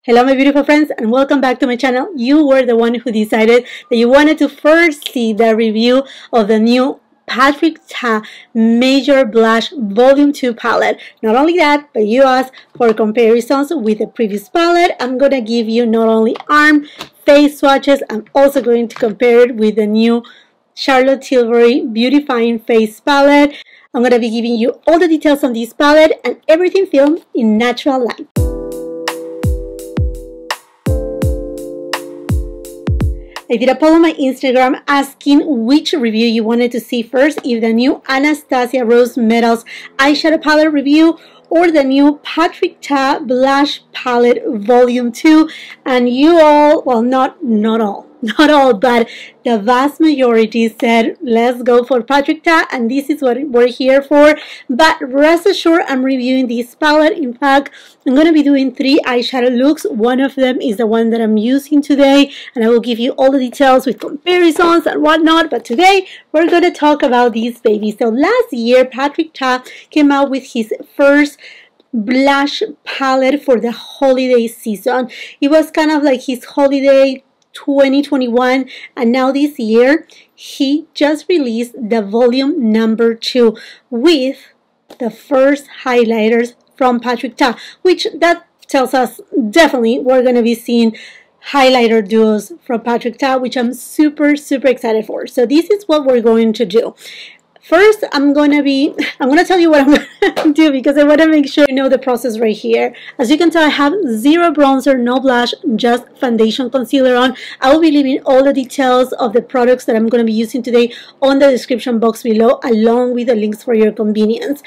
Hello my beautiful friends and welcome back to my channel. You were the one who decided that you wanted to first see the review of the new Patrick Ta Major Blush Volume 2 palette. Not only that, but you asked for comparisons with the previous palette. I'm going to give you not only arm, face swatches, I'm also going to compare it with the new Charlotte Tilbury Beautifying Face palette. I'm going to be giving you all the details on this palette and everything filmed in natural light. I did a poll on my Instagram asking which review you wanted to see first, if the new Anastasia Rose Metals eyeshadow palette review or the new Patrick Ta Blush Palette Volume 2, and you all, well, not all, but the vast majority said let's go for Patrick Ta, and this is what we're here for. But rest assured, I'm reviewing this palette. In fact, I'm going to be doing 3 eyeshadow looks. One of them is the one that I'm using today, and I will give you all the details with comparisons and whatnot. But today we're going to talk about these babies. So last year Patrick Ta came out with his first blush palette for the holiday season. It was kind of like his holiday 2021, and now this year he just released the volume number 2 with the first highlighters from Patrick Ta, which that tells us definitely we're going to be seeing highlighter duos from Patrick Ta, which I'm super excited for. So this is what we're going to do. First, I'm going to tell you what I'm going to do because I want to make sure you know the process right here. As you can tell, I have zero bronzer, no blush, just foundation concealer on. I will be leaving all the details of the products that I'm going to be using today on the description box below, along with the links for your convenience.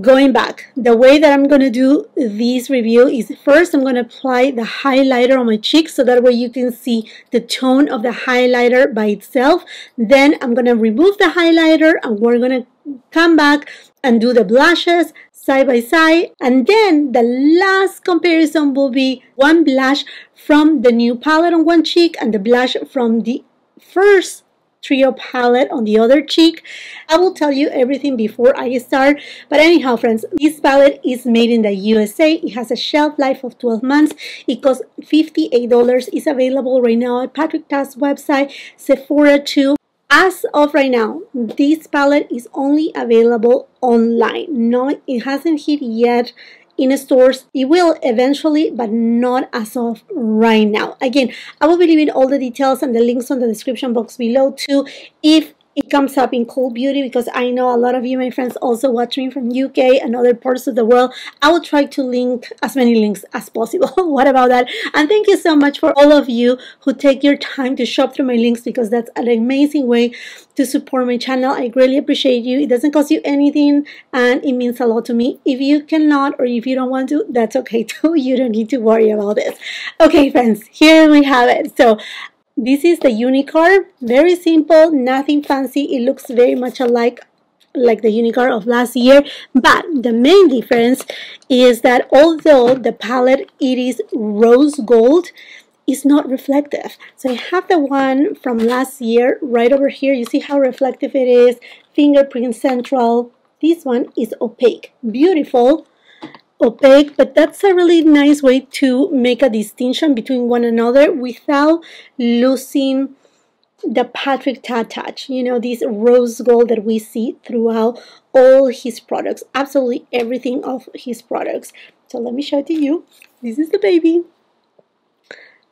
Going back, the way that I'm going to do this review is first I'm going to apply the highlighter on my cheeks so that way you can see the tone of the highlighter by itself. Then I'm going to remove the highlighter and we're going to come back and do the blushes side by side. And then the last comparison will be one blush from the new palette on one cheek and the blush from the first trio palette on the other cheek. I will tell you everything before I start, but anyhow friends, this palette is made in the USA. It has a shelf life of 12 months. It costs $58. It's available right now at Patrick Ta's website, Sephora too. As of right now, this palette is only available online. No, it hasn't hit yet in stores. It will eventually, but not as of right now. Again, I will be leaving all the details and the links on the description box below too if it comes up in Cult Beauty, because I know a lot of you, my friends, also watch me from UK and other parts of the world. I will try to link as many links as possible. What about that? And thank you so much for all of you who take your time to shop through my links, because that's an amazing way to support my channel. I greatly appreciate you. It doesn't cost you anything and it means a lot to me. If you cannot or if you don't want to, that's okay too. You don't need to worry about this. Okay friends, here we have it. So this is the Unicorn. Very simple, nothing fancy. It looks very much alike like the Unicorn of last year, but the main difference is that although the palette it is rose gold, it's not reflective. So I have the one from last year right over here. You see how reflective it is, fingerprint central. This one is opaque, beautiful opaque, but that's a really nice way to make a distinction between one another without losing the Patrick Ta touch. You know, this rose gold that we see throughout all his products, absolutely everything of his products. So let me show it to you. This is the baby.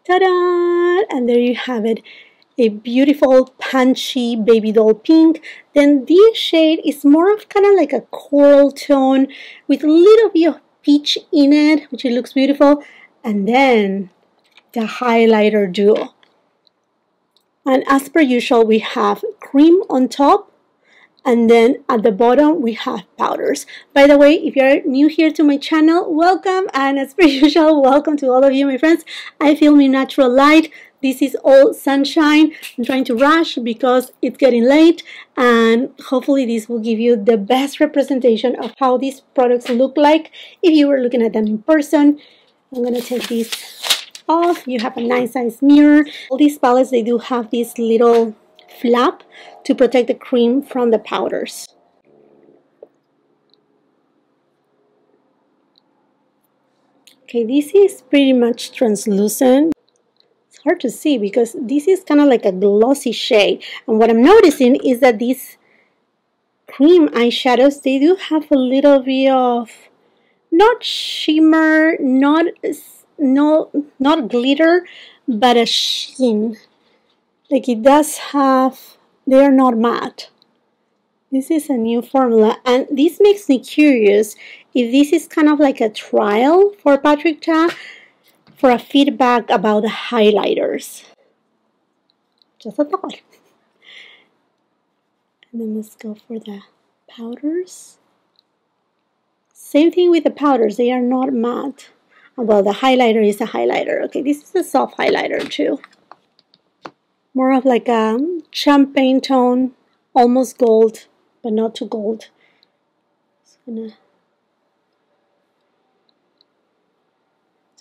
Ta-da! And there you have it, a beautiful punchy baby doll pink. Then this shade is more of kind of like a coral tone with a little bit of peach in it, which it looks beautiful. And then the highlighter duo, and as per usual we have cream on top, and then at the bottom we have powders. By the way, if you're new here to my channel, welcome, and as per usual, welcome to all of you, my friends. I film in natural light. This is all sunshine. I'm trying to rush because it's getting late, and hopefully this will give you the best representation of how these products look like if you were looking at them in person. I'm going to take this off. You have a nice size mirror. All these palettes, they do have this little flap to protect the cream from the powders. Okay, this is pretty much translucent. It's hard to see because this is kind of like a glossy shade. And what I'm noticing is that these cream eyeshadows, they do have a little bit of not shimmer, not glitter, but a sheen. Like it does have, they are not matte. This is a new formula, and this makes me curious if this is kind of like a trial for Patrick Ta for a feedback about the highlighters. Just a thought. And then let's go for the powders. Same thing with the powders, they are not matte. Well, the highlighter is a highlighter. Okay, this is a soft highlighter too. More of like a champagne tone, almost gold, but not too gold. So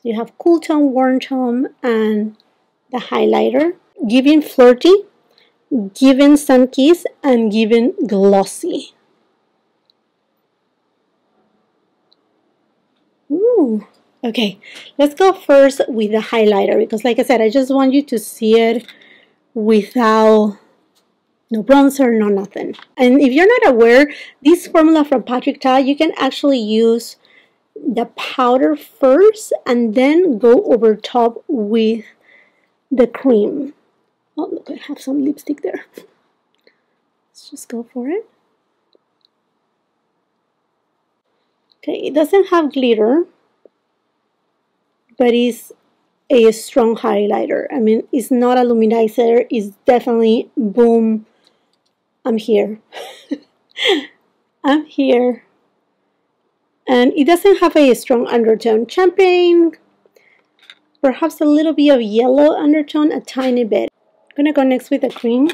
you have cool tone, warm tone, and the highlighter. Giving flirty, giving sun kiss, and giving glossy. Ooh. Okay, let's go first with the highlighter because like I said, I just want you to see it without no bronzer, no nothing. And if you're not aware, this formula from Patrick Ta, you can actually use the powder first and then go over top with the cream. Oh, look, I have some lipstick there. Let's just go for it. Okay, it doesn't have glitter, but it's a strong highlighter. I mean, it's not a luminizer, it's definitely boom, I'm here. I'm here. And it doesn't have a strong undertone. Champagne, perhaps a little bit of yellow undertone, a tiny bit. I'm gonna go next with the cream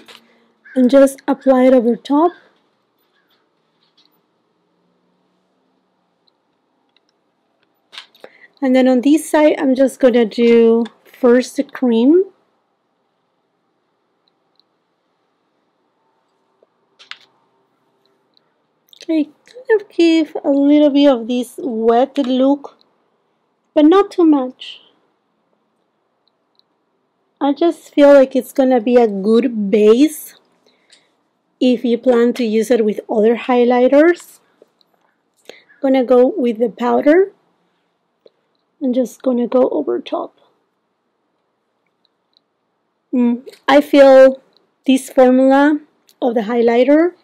and just apply it over top. And then on this side, I'm just gonna do first the cream. I kind of give a little bit of this wet look, but not too much. I just feel like it's gonna be a good base if you plan to use it with other highlighters. I'm gonna go with the powder. I'm just gonna go over top. I feel this formula of the highlighter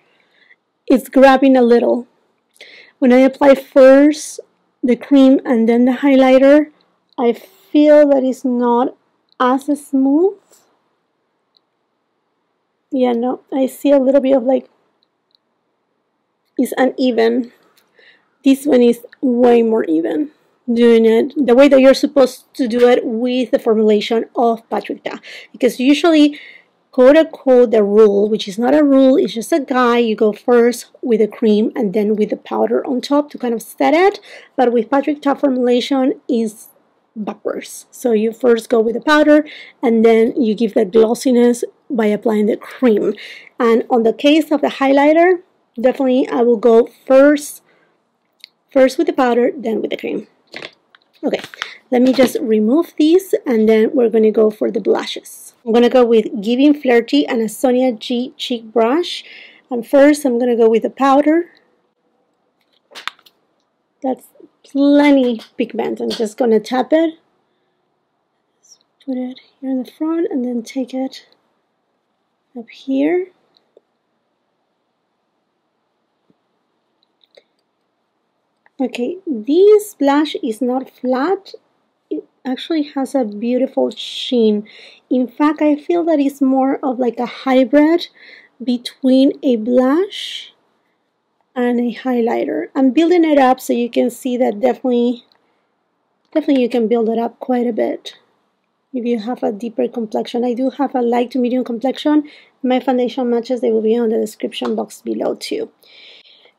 is grabbing a little. When I apply first the cream and then the highlighter, I feel that it's not as smooth. Yeah, no, I see a little bit of like, it's uneven. This one is way more even. Doing it the way that you're supposed to do it with the formulation of Patrick Ta. Because usually, quote unquote, the rule, which is not a rule, it's just a guide, you go first with the cream and then with the powder on top to kind of set it. But with Patrick Ta formulation is backwards. So you first go with the powder and then you give the glossiness by applying the cream. And on the case of the highlighter, definitely I will go first with the powder, then with the cream. Okay, let me just remove these and then we're going to go for the blushes. I'm going to go with Giving Flirty and a Sonia G cheek brush. And first I'm going to go with the powder. That's plenty pigment. I'm just going to tap it. Just put it here in the front and then take it up here. Okay, this blush is not flat. It actually has a beautiful sheen. In fact, I feel that it's more of like a hybrid between a blush and a highlighter. I'm building it up so you can see that definitely you can build it up quite a bit if you have a deeper complexion. I do have a light to medium complexion. My foundation matches, they will be on the description box below too.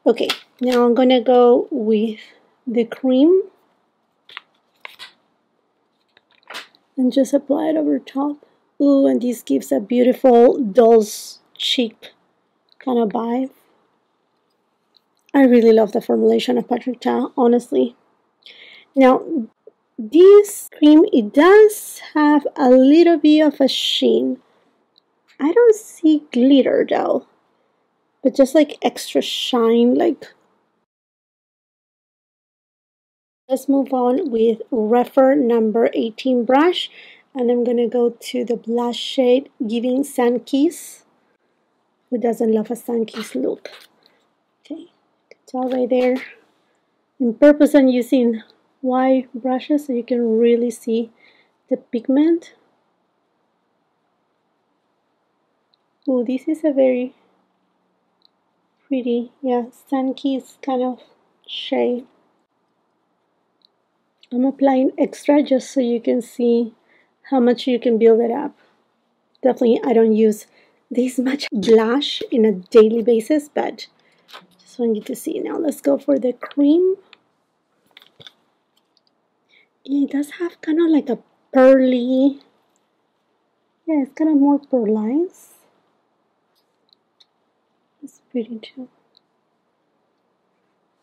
Okay, now I'm gonna go with the cream and just apply it over top. Ooh, and this gives a beautiful doll's cheek kind of vibe. I really love the formulation of Patrick Ta, honestly. Now, This cream, it does have a little bit of a sheen. I don't see glitter though, but just like extra shine. Like, let's move on with Refer number 18 brush, and I'm gonna go to the blush shade Giving Sun Kiss. Who doesn't love a sun kiss look? Okay, it's all right there. In purpose, I'm using wide brushes so you can really see the pigment. Oh, this is a very pretty, yeah, sun kiss kind of shade. I'm applying extra just so you can see how much you can build it up. Definitely, I don't use this much blush in a daily basis, but just want you to see. Now let's go for the cream. It does have kind of like a pearly, yeah, it's kind of more pearlized. It's pretty too.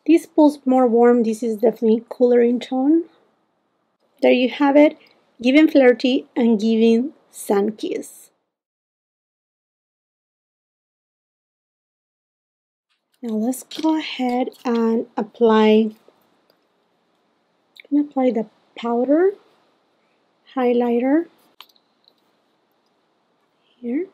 This pulls more warm. This is definitely cooler in tone. There you have it, Giving Flirty and Giving Sun Kiss. Now let's go ahead and apply. I'm gonna apply the powder highlighter here.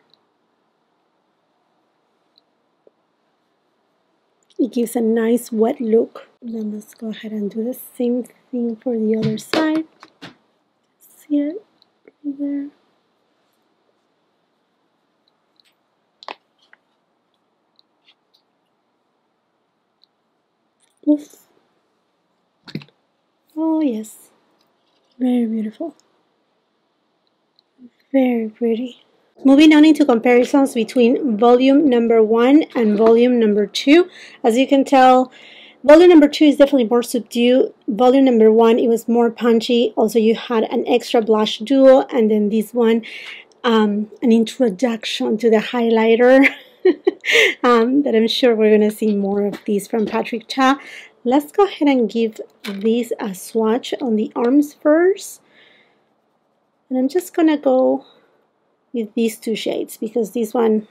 It gives a nice wet look. Then let's go ahead and do the same thing for the other side. See it right there? Oof. Oh yes, very beautiful. Very pretty. Moving on into comparisons between volume number 1 and volume number 2. As you can tell, volume number 2 is definitely more subdued. Volume number 1, it was more punchy. Also, you had an extra blush duo, and then this one, an introduction to the highlighter that I'm sure we're going to see more of these from Patrick Ta. Let's go ahead and give this a swatch on the arms first. And I'm just going to go with these two shades because this one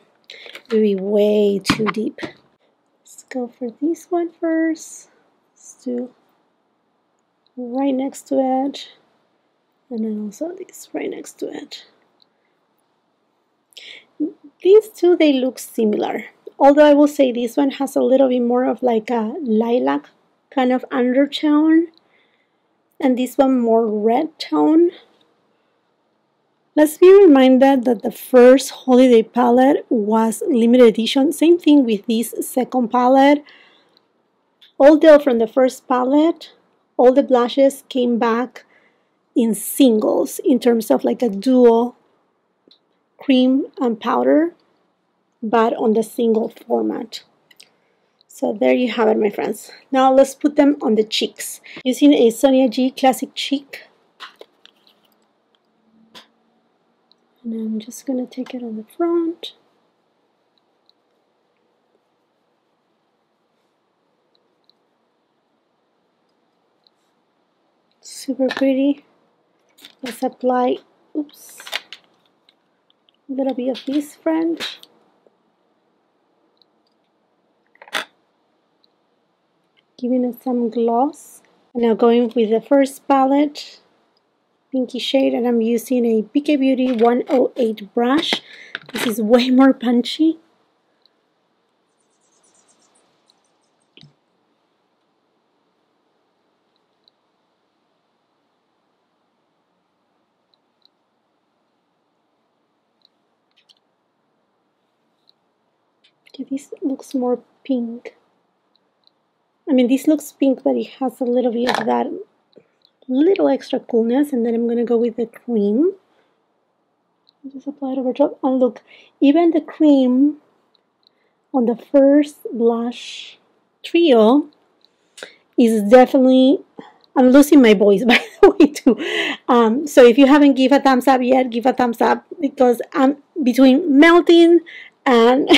will be way too deep. Let's go for this one first. Let's do right next to it, and then also this right next to it. These two, they look similar, although I will say this one has a little bit more of like a lilac kind of undertone, and this one more red tone. Let's be reminded that the first holiday palette was limited edition. Same thing with this second palette. Although from the first palette, all the blushes came back in singles in terms of like a duo cream and powder, but on the single format. So there you have it, my friends. Now let's put them on the cheeks. Using a Sonia G Classic Cheek. And I'm just going to take it on the front. Super pretty. Let's apply, oops, a little bit of this French. Giving it some gloss. And now going with the first palette, pinky shade, and I'm using a BK Beauty 108 brush. This is way more punchy. Okay, this looks more pink. I mean, this looks pink, but it has a little bit of that little extra coolness. And then I'm going to go with the cream. Just apply it over top. And look, even the cream on the first blush trio is definitely, I'm losing my voice by the way too. So if you haven't give a thumbs up yet, give a thumbs up because I'm between melting and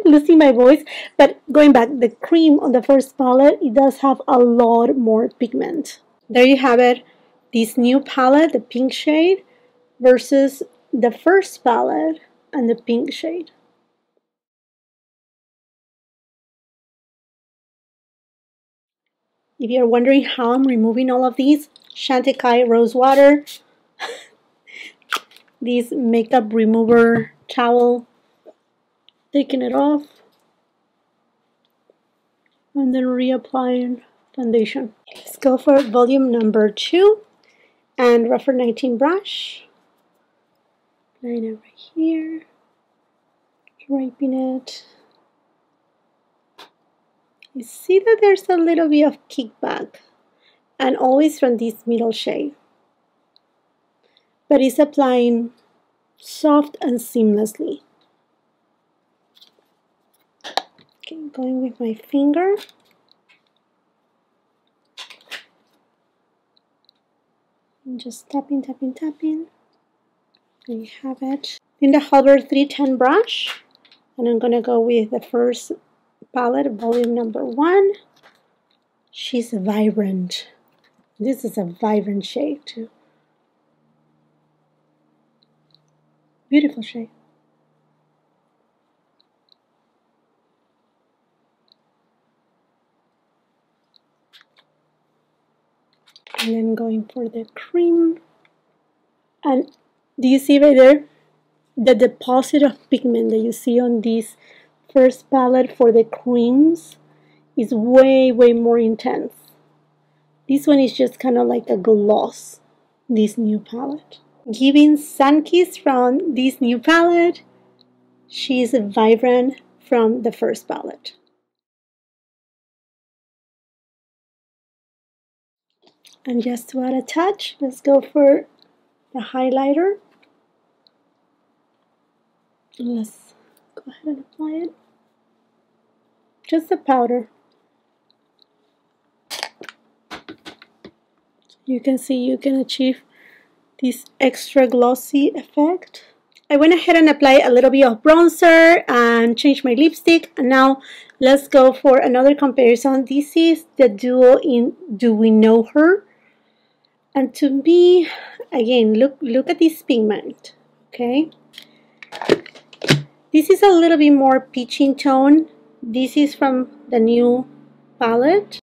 losing my voice. But going back, the cream on the first palette, it does have a lot more pigment. There you have it. this new palette, the pink shade, versus the first palette and the pink shade. If you're wondering how I'm removing all of these, Chantecaille Rose Water, this makeup remover towel, taking it off, and then reapplying foundation. Let's go for volume number 2 and Rephr 19 brush. Line it right here, draping it. You see that there's a little bit of kickback, and always from this middle shade. But it's applying soft and seamlessly. Okay, going with my finger. And just tapping, tapping, tapping. There you have it. In the Hulber 310 brush, and I'm gonna go with the first palette, volume number 1. She's vibrant. This is a vibrant shade too. Beautiful shade. And then going for the cream. And do you see right there the deposit of pigment that you see on this first palette for the creams is way more intense. This one is just kind of like a gloss, this new palette. Giving Sunkiss from this new palette. She's vibrant from the first palette. And just to add a touch, let's go for the highlighter. Let's go ahead and apply it. Just a powder. You can see you can achieve this extra glossy effect. I went ahead and applied a little bit of bronzer and changed my lipstick. And now let's go for another comparison. This is the duo in Do We Know Her? And to me, again, look at this pigment, okay? This is a little bit more peachy in tone. This is from the new palette.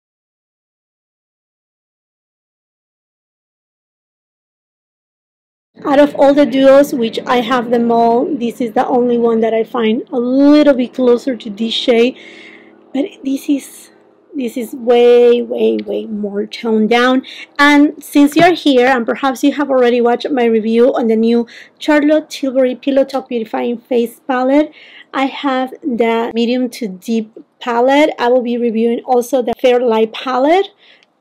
Out of all the duos, which I have them all, this is the only one that I find a little bit closer to this shade. But this is way more toned down. And since you're here, and perhaps you have already watched my review on the new Charlotte Tilbury Pillow Talk Beautifying Face Palette, I have the medium to deep palette. I will be reviewing also the Fair Light palette,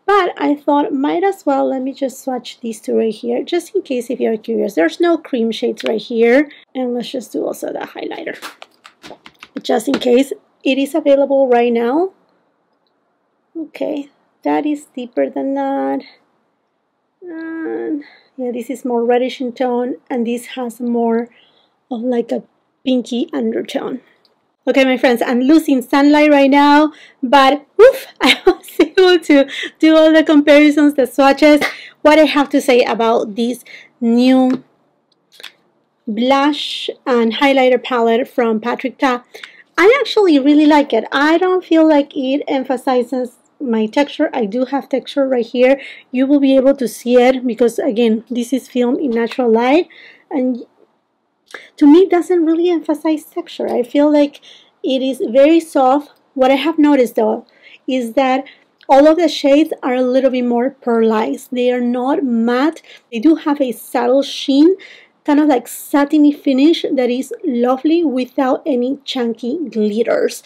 but I thought might as well, let me just swatch these two right here, just in case if you're curious. There's no cream shades right here, and let's just do also the highlighter, just in case. It is available right now. Okay, that is deeper than that. And yeah, this is more reddish in tone, and this has more of like a pinky undertone. Okay, my friends, I'm losing sunlight right now, but woof, I was able to do all the comparisons, the swatches. What I have to say about this new blush and highlighter palette from Patrick Ta, I actually really like it. I don't feel like it emphasizes my texture. I do have texture right here. You will be able to see it because, again, this is filmed in natural light, and to me it doesn't really emphasize texture. I feel like it is very soft. What I have noticed though is that all of the shades are a little bit more pearlized. They are not matte. They do have a subtle sheen, kind of like satiny finish that is lovely without any chunky glitters.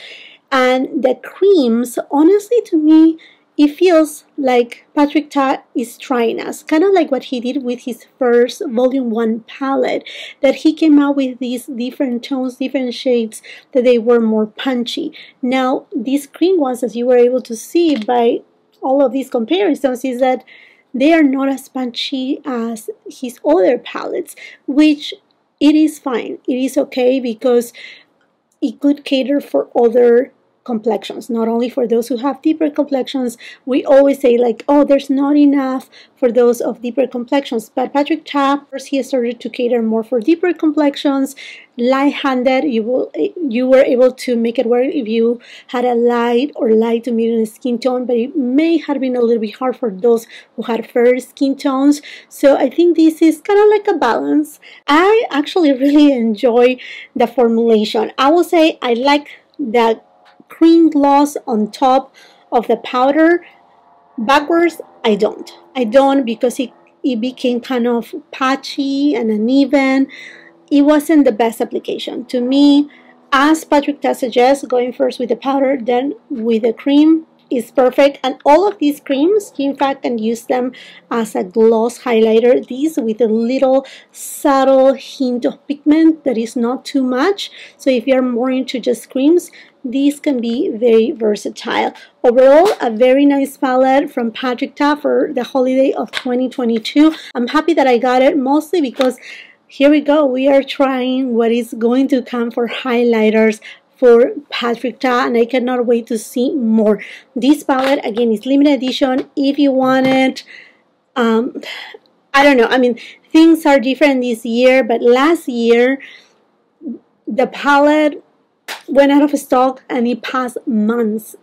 And the creams, honestly, to me, it feels like Patrick Ta is trying us, kind of like what he did with his first volume 1 palette, that he came out with these different tones, different shades, that they were more punchy. Now, these cream ones, as you were able to see by all of these comparisons, is that they are not as punchy as his other palettes, which it is fine. It is okay because it could cater for other complexions, not only for those who have deeper complexions. We always say like, oh, there's not enough for those of deeper complexions, but Patrick Ta, first he started to cater more for deeper complexions, light-handed. You were able to make it work if you had a light or light to medium skin tone, but it may have been a little bit hard for those who had fair skin tones. So I think this is kind of like a balance. I actually really enjoy the formulation. I will say I like the cream gloss on top of the powder. Backwards, I don't because it became kind of patchy and uneven. It wasn't the best application to me. As Patrick Ta suggests, going first with the powder, then with the cream is perfect. And all of these creams, you in fact can use them as a gloss highlighter. These with a little subtle hint of pigment that is not too much. So if you're more into just creams, these can be very versatile. Overall, a very nice palette from Patrick Ta for the holiday of 2022. I'm happy that I got it, mostly because here we go. We are trying what is going to come for highlighters for Patrick Ta, and I cannot wait to see more. This palette, again, is limited edition. If you want it, I don't know. I mean, things are different this year, but last year, the palette went out of stock and it passed months.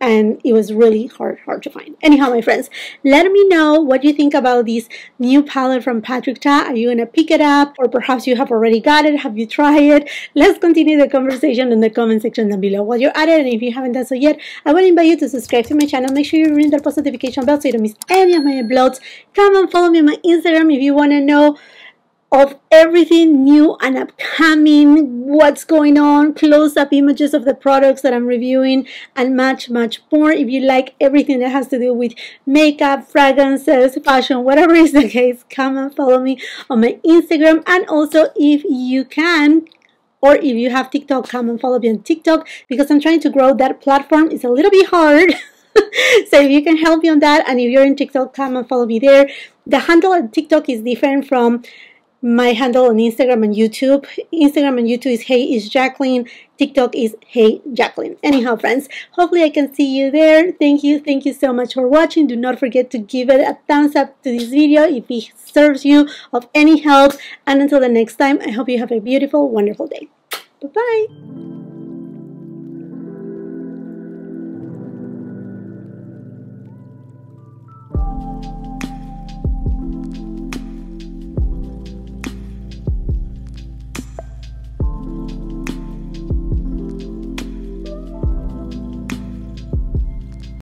And it was really hard to find. Anyhow, my friends, let me know what you think about this new palette from Patrick Ta. Are you going to pick it up? Or perhaps you have already got it. Have you tried it? Let's continue the conversation in the comment section down below. While you're at it, and if you haven't done so yet, I want to invite you to subscribe to my channel. Make sure you ring that post notification bell so you don't miss any of my uploads. Come and follow me on my Instagram if you want to know of everything new and upcoming, what's going on, close-up images of the products that I'm reviewing, and much more. If you like everything that has to do with makeup, fragrances, fashion, whatever is the case, come and follow me on my Instagram. And also, if you can, or if you have TikTok, come and follow me on TikTok, because I'm trying to grow that platform. It's a little bit hard. So if you can help me on that, and if you're in TikTok, come and follow me there. The handle on TikTok is different from my handle on Instagram and YouTube. Instagram and YouTube is Hey It's Jacqueline. TikTok is Hey Jacqueline. Anyhow, friends, hopefully I can see you there. Thank you so much for watching. Do not forget to give it a thumbs up to this video if it serves you of any help. And until the next time, I hope you have a beautiful, wonderful day. Bye-bye.